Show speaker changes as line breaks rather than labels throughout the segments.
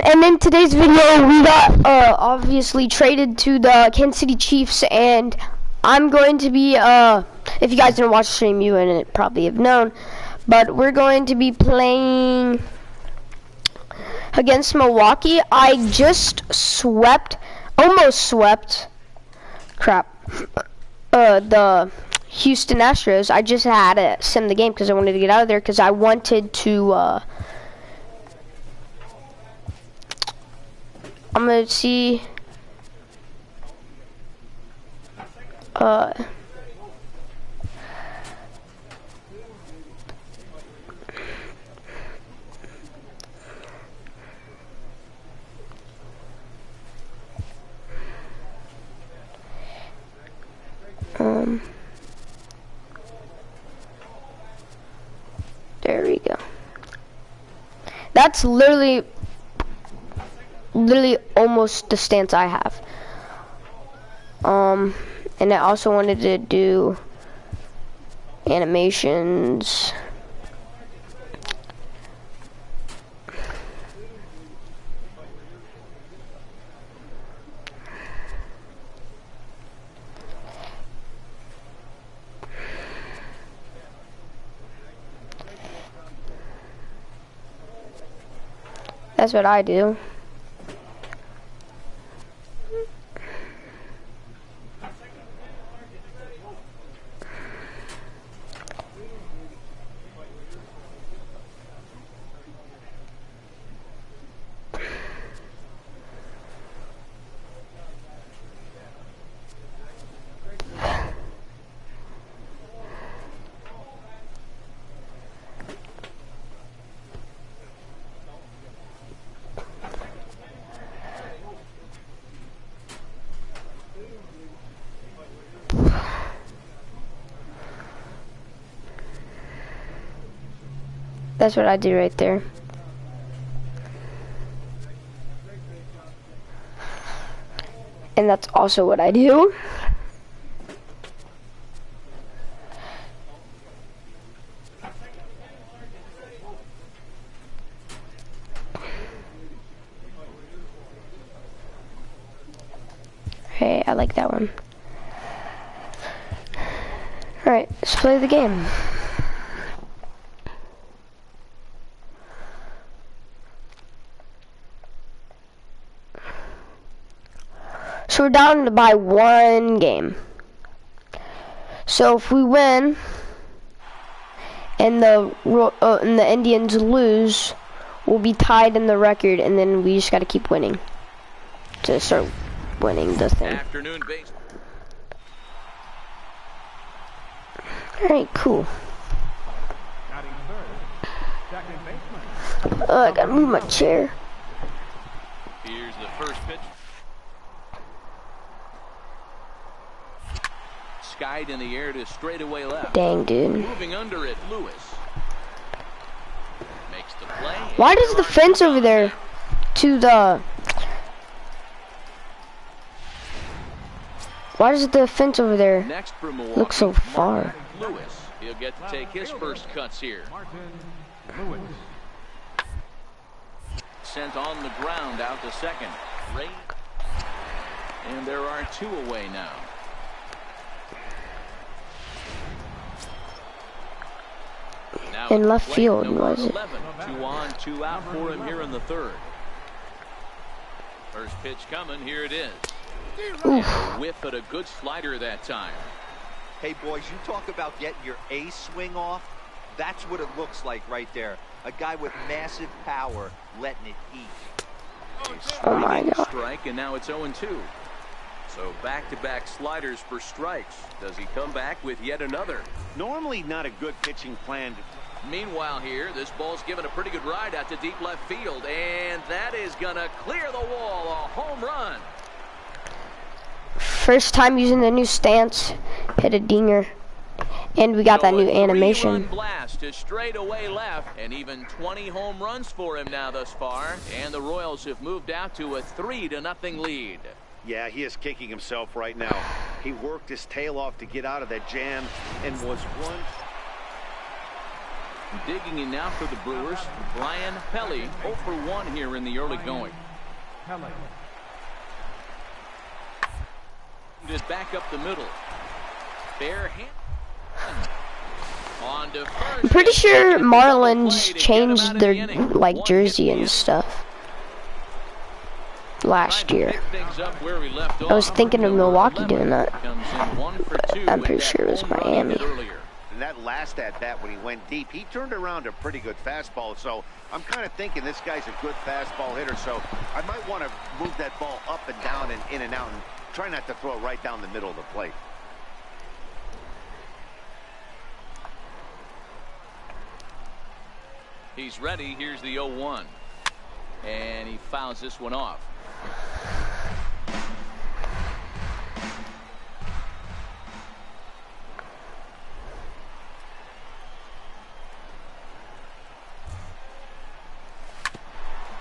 And in today's video, we got obviously traded to the Kansas City Chiefs, and I'm going to be if you guys didn't watch the stream, you wouldn't probably have known, but we're going to be playing against Milwaukee. I just almost swept the Houston Astros. I just had to sim the game because I wanted to get out of there because I wanted to I'm gonna see there we go. That's literally almost the stance I have. And I also wanted to do animations. That's what I do. That's what I do right there. And that's also what I do. Hey, I like that one. Alright, let's play the game. So we're down by one game. So if we win and the Indians lose, we'll be tied in the record, and then we just got to keep winning to start winning the thing. All right, cool. I gotta move my chair.
Here's the first pitch. Skied in the air to straightaway left.
Dang, dude.
Moving under it, Lewis makes the play.
Why does the fence over there to the? Why does the fence over there look so far?
Lewis, he'll get to take his first cuts here. Sent on the ground out to second. And there are two away now.
In left field, was it?
11. 2 on, 2 out for him here in the third. First pitch coming, here it is. And a whiff at a good slider that time.
Hey boys, you talk about getting your A swing off. That's what it looks like right there. A guy with massive power letting it eat.
Oh my God.
Strike, and now it's 0-2. So back-to-back sliders for strikes. Does he come back with yet another?
Normally not a good pitching plan.
Meanwhile here, this ball's given a pretty good ride out to deep left field, and that is gonna clear the wall. A home run.
First time using the new stance, hit a dinger, and we got that new animation.
Blast to straightaway left, and even 20 home runs for him now thus far, and the Royals have moved out to a 3-0 lead.
Yeah, he is kicking himself right now. He worked his tail off to get out of that jam and was one.
Digging in now for the Brewers, Brian Pelly, 0 for 1 here in the early going. Just back up the middle. Bare hand. On to first.
I'm pretty sure Marlins changed their like jersey and stuff last year. I was thinking of Milwaukee doing that, but I'm pretty sure it was Miami.
And that last at bat when he went deep, he turned around a pretty good fastball. So I'm kind of thinking this guy's a good fastball hitter. So I might want to move that ball up and down and in and out and try not to throw it right down the middle of the plate.
He's ready. Here's the 0-1. And he fouls this one off.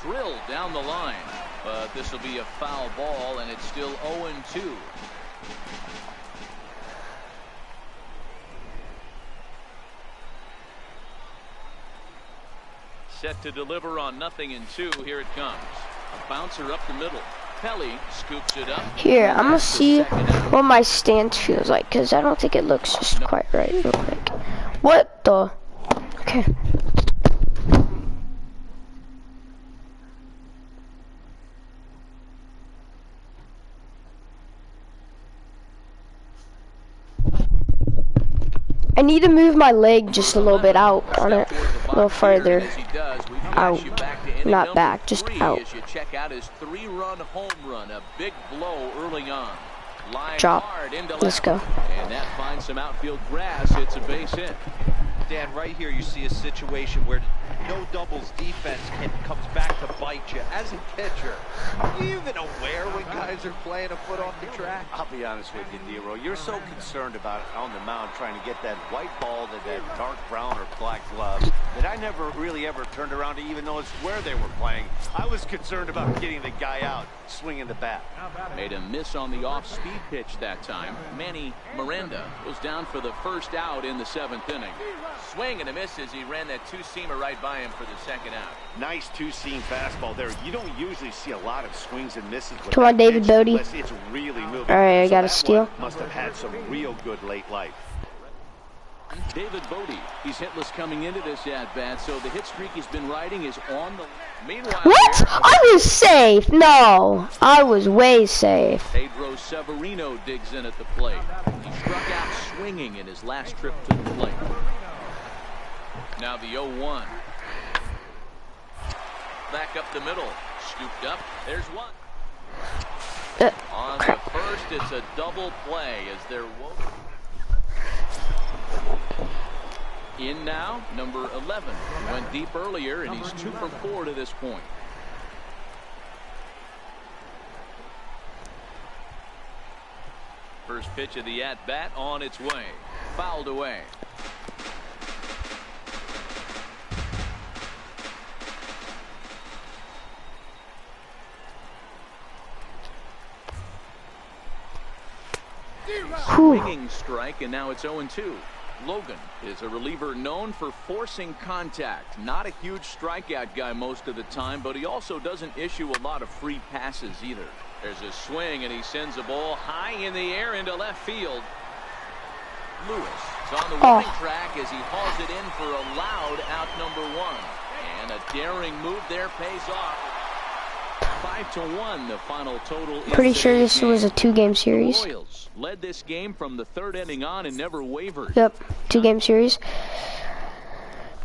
Drilled down the line. But this will be a foul ball, and it's still 0-2. Set to deliver on 0-2. Here it comes. A bouncer up the middle. Pelly scoops it up.
Here, I'm gonna see what my stance feels like, because I don't think it looks just quite right real quick. What the? Okay. I need to move my leg just a little bit out on it, a little further out, not back, just out.
As you check out his 3-run home run, a big blow early on.
Drop. Let's go.
And that finds some outfield grass. It's a base hit.
Dan, right here you see a situation where no doubles defense comes back to bite you. As a pitcher, are you even aware when guys are playing a foot off the track?
I'll be honest with you, D-Roll. You're so concerned about on the mound trying to get that white ball to that dark brown or black glove that I never really ever turned around to even notice where they were playing. I was concerned about getting the guy out, swinging the bat.
Made a miss on the off-speed pitch that time. Manny Miranda was down for the first out in the 7th inning. Swing and a miss as he ran that two-seamer right by him for the second out.
Nice two-seam fastball there. You don't usually see a lot of swings and misses.
Come on, David Bodie.
It's really moving.
All right, I got a steal.
Must have had some real good late life.
David Bodie, he's hitless coming into this at-bat, so the hit streak he's been riding is on the... Meanwhile,
What? I was safe. No, I was way safe.
Pedro Severino digs in at the plate. He struck out swinging in his last trip to the plate. Now the 0-1. Back up the middle. Scooped up. There's one. On the first, it's a double play as they're in now, number 11. He went deep earlier, and he's 2 for 4 to this point. First pitch of the at-bat on its way. Fouled away. Swinging strike, and now it's 0-2. Logan is a reliever known for forcing contact. Not a huge strikeout guy most of the time, but he also doesn't issue a lot of free passes either. There's a swing, and he sends a ball high in the air into left field. Lewis is on the running track as he hauls it in for a loud out number 1. And a daring move there pays off. 5-1, the final total.
Pretty sure this was a 2-game series.
The Royals led this game from the 3rd inning on and never wavered.
Yep, 2-game series.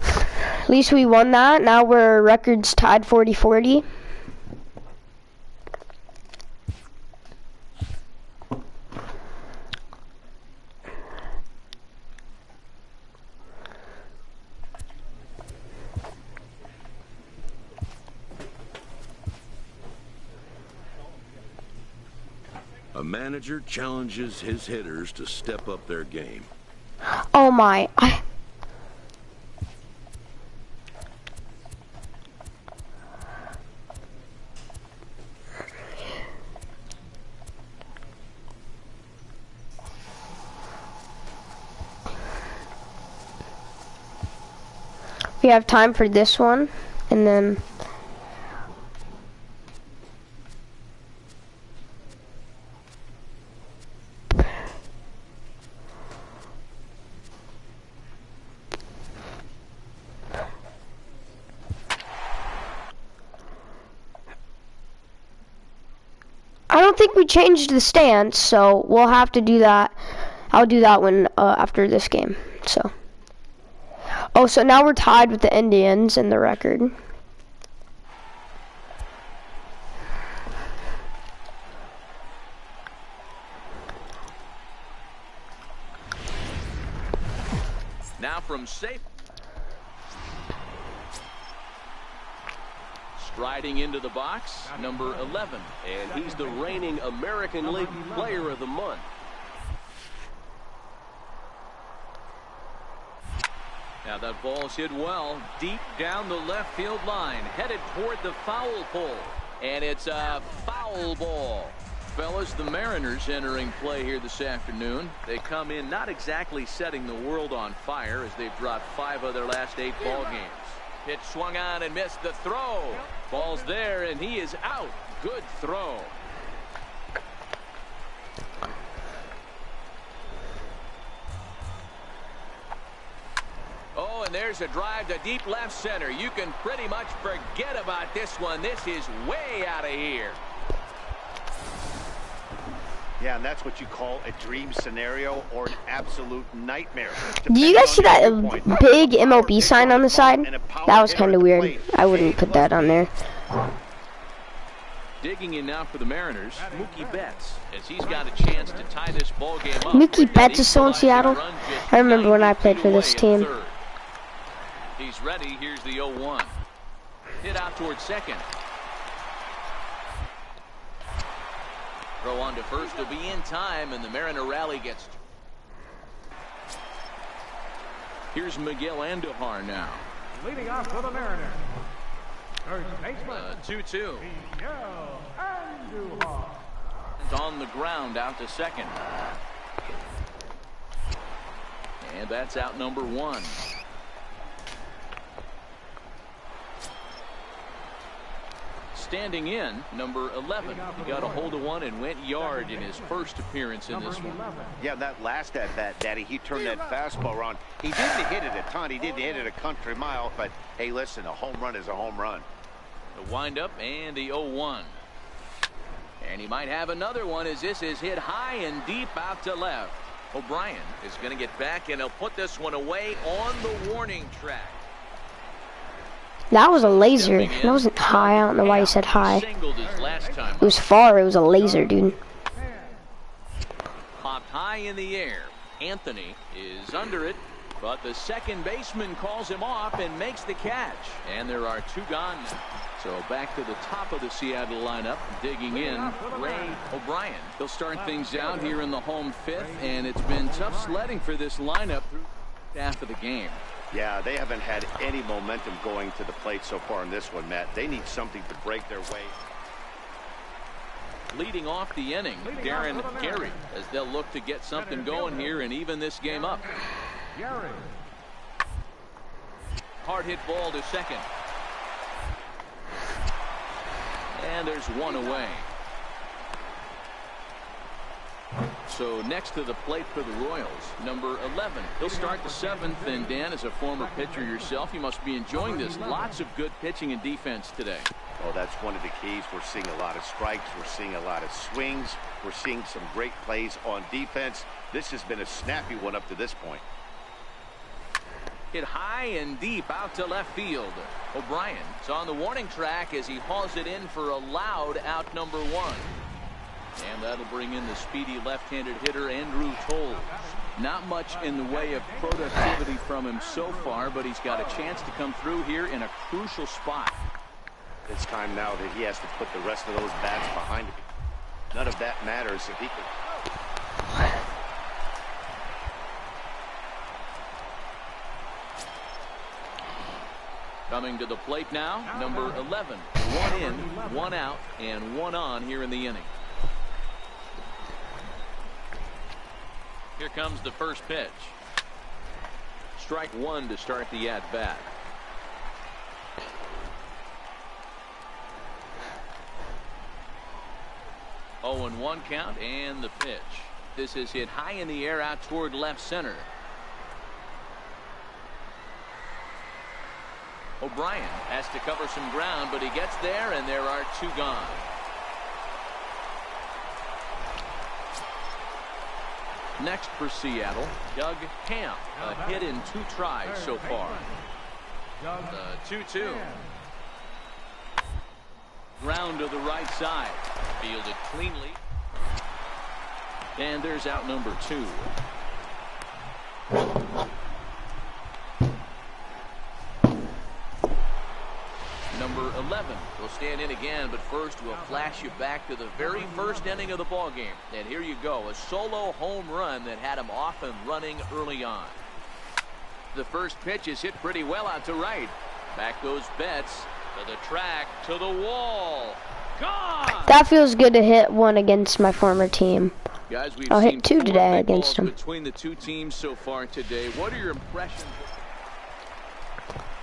At least we won that. Now we're records tied 40-40.
A manager challenges his hitters to step up their game.
Oh my. We have time for this one, and then I don't think we changed the stance, so we'll have to do that. I'll do that one after this game. So, oh, so now we're tied with the Indians in the record.
Now from safe. Striding into the box, number 11.
And he's the reigning American League Player of the Month.
Now that ball's hit well, deep down the left field line, headed toward the foul pole. And it's a foul ball. Fellas, the Mariners entering play here this afternoon. They come in not exactly setting the world on fire as they've dropped 5 of their last 8 ball games. Pitch swung on and missed the throw. Ball's there and he is out. Good throw. Oh, and there's a drive to deep left center. You can pretty much forget about this one. This is way out of here.
Yeah, and that's what you call a dream scenario or an absolute nightmare.
Do you guys see that big MLB sign on the side? That was kind of weird. I wouldn't put that on there.
Digging in now for the Mariners, Mookie Betts, as he's got a chance to tie this ball game up.
Mookie Betts is still in Seattle. I remember when I played for this team.
He's ready. Here's the 0-1. Hit out towards second. Throw on to first. He'll be in time, and the Mariner rally gets. Here's Miguel Andujar now.
Leading off for the Mariners, first baseman
2-2.
Miguel Andujar.
It's on the ground out to second. And that's out number 1. Standing in, number 11. He got a hold of one and went yard in his first appearance in this one.
Yeah, that last at bat, Daddy, he turned that fastball around. He didn't hit it a ton. He didn't hit it a country mile. But, hey, listen, a home run is a home run.
The windup and the 0-1. And he might have another one as this is hit high and deep out to left. O'Brien is going to get back, and he'll put this one away on the warning track.
That was a laser. That wasn't high. I don't know why you said high. It was far. It was a laser, dude.
Popped high in the air. Anthony is under it, but the second baseman calls him off and makes the catch. And there are 2 gone now. So back to the top of the Seattle lineup, digging in, Ray O'Brien. They'll start things out here in the home 5th, and it's been tough sledding for this lineup through half of the game.
Yeah, they haven't had any momentum going to the plate so far in this one, Matt. They need something to break their way.
Leading off the inning, Darren Gary, as they'll look to get something going here and even this game up. Hard hit ball to second. And there's one away. So next to the plate for the Royals, number 11. He'll start the 7th, and Dan, as a former pitcher yourself, you must be enjoying this. Lots of good pitching and defense today.
Oh, that's one of the keys. We're seeing a lot of strikes. We're seeing a lot of swings. We're seeing some great plays on defense. This has been a snappy one up to this point.
Hit high and deep out to left field. O'Brien is on the warning track as he hauls it in for a loud out number 1. And that'll bring in the speedy left-handed hitter Andrew Toles. Not much in the way of productivity from him so far, but he's got a chance to come through here in a crucial spot.
It's time now that he has to put the rest of those bats behind him. None of that matters if he can.
Coming to the plate now, number 11. 1 in, 1 out, and 1 on here in the inning. Here comes the first pitch. Strike 1 to start the at-bat. 0-1 count and the pitch. This is hit high in the air out toward left center. O'Brien has to cover some ground, but he gets there, and there are 2 gone. Next for Seattle, Doug Ham. A hit in 2 tries so far. The 2-2. Ground to the right side. Fielded cleanly. And there's out number 2. Number 11 will stand in again, but first we'll flash you back to the very first inning of the ball game. And here you go, a solo home run that had him off and running early on. The first pitch is hit pretty well out to right. Back goes Betts to the track, to the wall. Gone!
That feels good to hit one against my former team.
Guys,
I'll hit 2 today against them.
Between the 2 teams so far today, what are your impressions?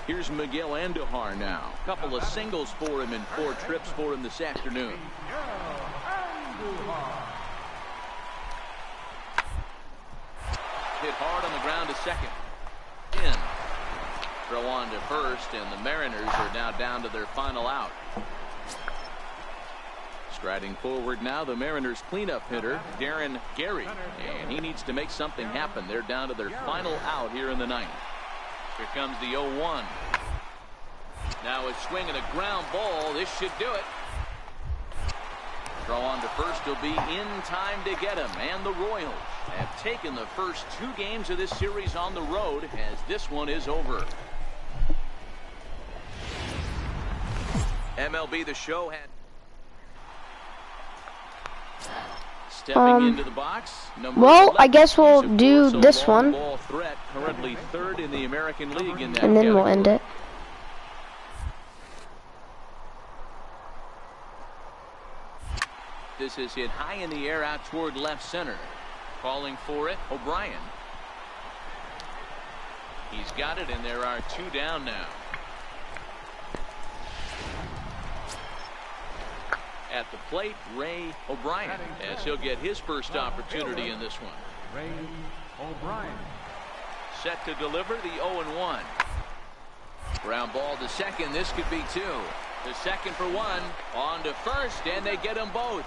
Here's Miguel Andujar now. Couple of singles for him and 4 trips for him this afternoon. Hit hard on the ground to second. In. Throw on to first, and the Mariners are now down to their final out. Striding forward now, the Mariners cleanup hitter, Darren Gary. And he needs to make something happen. They're down to their final out here in the 9th. Here comes the 0-1. Now a swing and a ground ball. This should do it. Throw on to first will be in time to get him. And the Royals have taken the first 2 games of this series on the road, as this one is over. MLB The Show had stepping into the box.
Well, I guess we'll do this one.
Ball threat, currently 3rd in the American League in that
and then
category.
we'll end it.
This is hit high in the air out toward left center. Calling for it, O'Brien. He's got it, and there are 2 down now. At the plate, Ray O'Brien, as he'll get his first opportunity in this one.
Ray O'Brien.
Set to deliver the 0-1. Ground ball to second. This could be 2. The second for 1. On to first, and they get them both.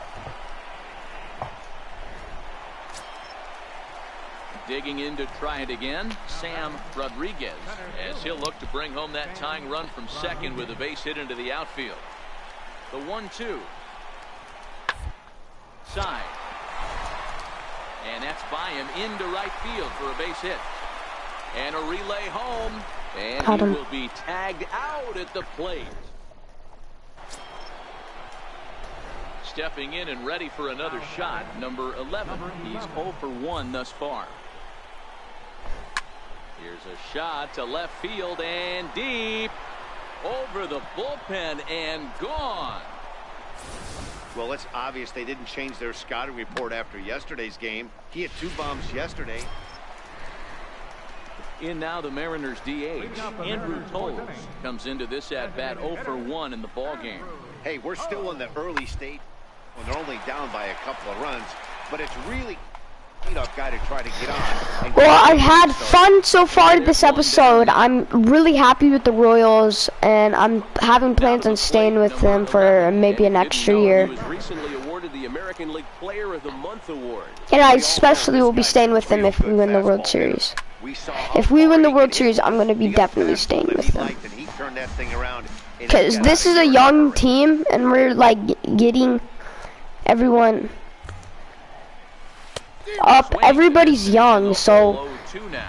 Digging in to try it again, Sam Rodriguez, as he'll look to bring home that tying run from second with a base hit into the outfield. The 1-2. Side. And that's by him into right field for a base hit. And a relay home. And he will be tagged out at the plate. Stepping in and ready for another shot, number 11. He's 0 for 1 thus far. Here's a shot to left field and deep. Over the bullpen and gone.
Well, it's obvious they didn't change their scouting report after yesterday's game. He had 2 bombs yesterday.
In now the Mariners DH. Andrew Toles comes into this at bat 0 for 1 in the ball game.
Hey, we're still in the early stage when they're only down by a couple of runs, but it's really up guy to try to get on.
Well, I had fun so far this episode. I'm really happy with the Royals, and I'm having plans on staying with them for maybe an extra year. And I especially will be staying with them if we win the World Series. If we win the World Series, I'm going to be definitely staying with them. Because this is a young team, and we're like getting everyone up. Everybody's young, so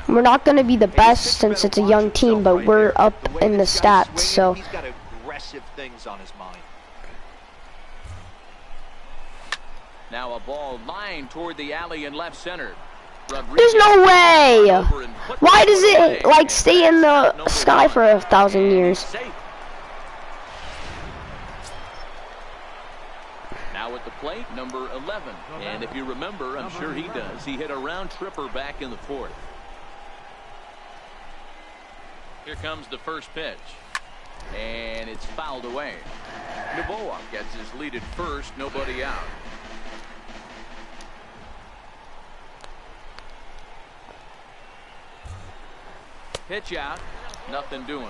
we're not going to be the best since it's a young team, but we're up in the stats, so.
He's got aggressive things on his mind.
Now a ball lined toward the alley in left center.
There's no way. Why does it like stay in the sky for 1,000 years?
Now at the plate, number 11. And if you remember, I'm sure he does, he hit a round tripper back in the 4th. Here comes the first pitch. And it's fouled away. Novoa gets his lead at first, nobody out. Pitch out. Nothing doing.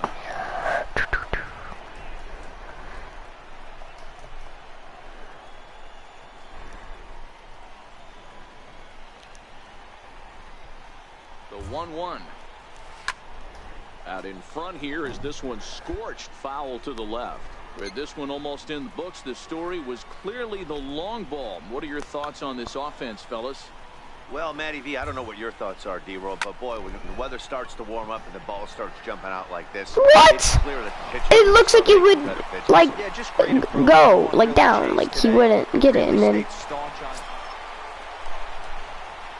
The 1-1. Out in front here is this one scorched foul to the left. With this one almost in the books, the story was clearly the long ball. What are your thoughts on this offense, fellas?
Well, Matty V, I don't know what your thoughts are, D-Roll, but boy, when the weather starts to warm up and the ball starts jumping out like this,
What?
it's clear that the pitcher
It looks like he would, like,
yeah, just great approach.
go, like, down, like he wouldn't get it, and then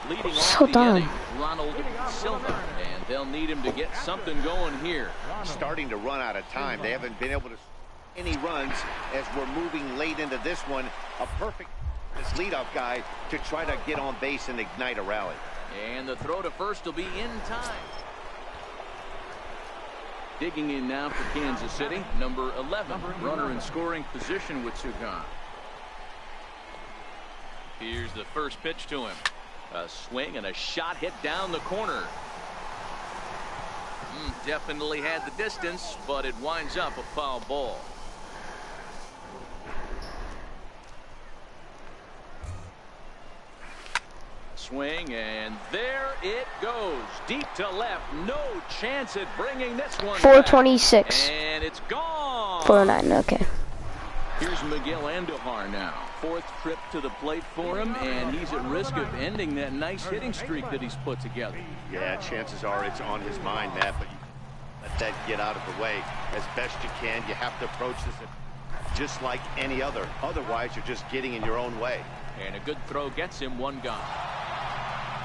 Leading
so
off the
dumb.
inning, Ronald Silva, and they'll need him to get something going here.
Starting to run out of time. They haven't been able to any runs as we're moving late into this one. A perfect leadoff guy to try to get on base and ignite a rally.
And the throw to first will be in time. Digging in now for Kansas City, number 11, runner in scoring position with Sugan. Here's the first pitch to him. A swing and a shot hit down the corner. Definitely had the distance, but it winds up a foul ball. Swing, and there it goes. Deep to left. No chance at bringing this one
426.
back. And it's gone.
409, okay.
Here's Miguel Andujar now. Fourth trip to the plate for him, and he's at risk of ending that nice hitting streak that he's put together.
Yeah, chances are it's on his mind, Matt, but let that get out of the way as best you can. You have to approach this just like any other. Otherwise, you're just getting in your own way.
And a good throw gets him one gone.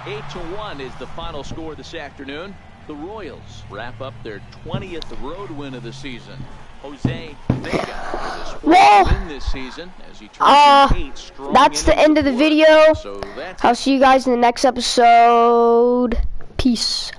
8-1 is the final score this afternoon. The Royals wrap up their 20th road win of the season. Jose Vega with his fourth win this season as he turns in 8 strong.
That's the end of the video.
So
I'll see you guys in the next episode. Peace.